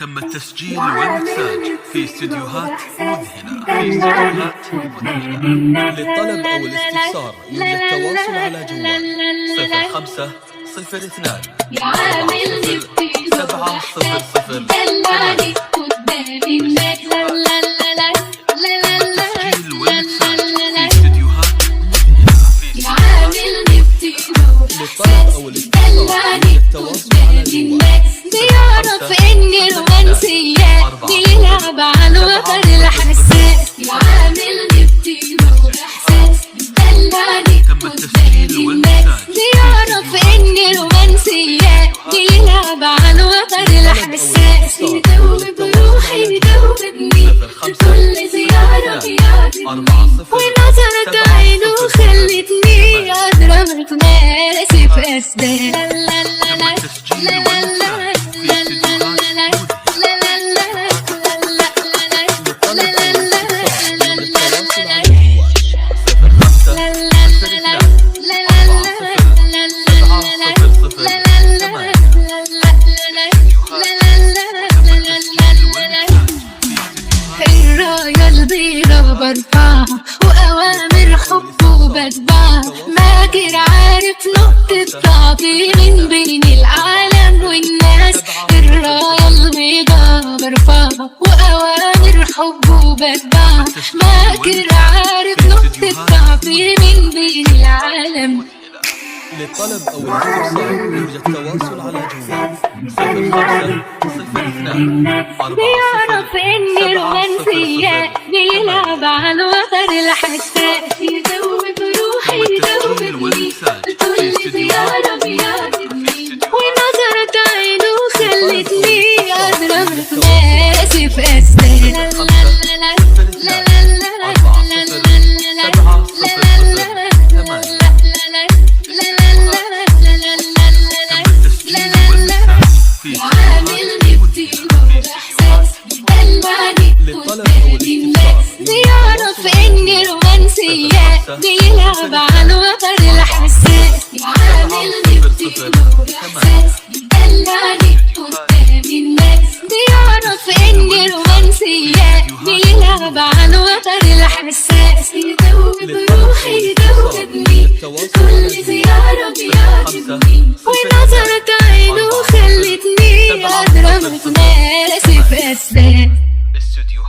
تم التسجيل والمكساج في استديوهات مذهلة. للطلب أو الاستفسار يرجى التواصل على جوال 0502 700 دلعني قدام الناس. تسجيل والمكساج في استديوهات مذهلة. يعاملني بطيبة وإحساس دلعني قدام الناس. بيعرف إني رومانسية بيلعب على الوتر الحساس. يعاملني بطيبة وإحساس دلعني قدام الناس. بيعرف إني رومانسية بيلعب على الوتر الحساس. يدوب روحي يدوبني في كل زيارة بيعجبني، ونظرة عينه خلتني أضرب نفسي في أسباب. الراية البيضا برفعها وأوامر حبه بتبعها، ماجر عارف نقطة ضعفي من بين العالم والناس. الراية البيضا برفعها وأوامر حبه بتبعها، ماجر عارف نقطة ضعفي من بين العالم. للطلب أو الاستفسار يرجى التواصل على جوال 0502 بيعرف إني رومانسية بيلعب على الوتر الحساس. يدوب روحي يدوبني في كل زيارة بيعجبني، ونظرة عينه خلتني أضرب نفسي في أسباب. يعاملني بطيبة وإحساس دلعني قدام الناس. بيعرف إني رومانسية بيلعب على الوتر الحساس. يعاملني بطيبة وإحساس دلعني قدام الناس. بيعرف إني رومانسية بيلعب على الوتر الحساس. يدوب روحي يدوبني في كل زيارة بيعجبني، ونظرة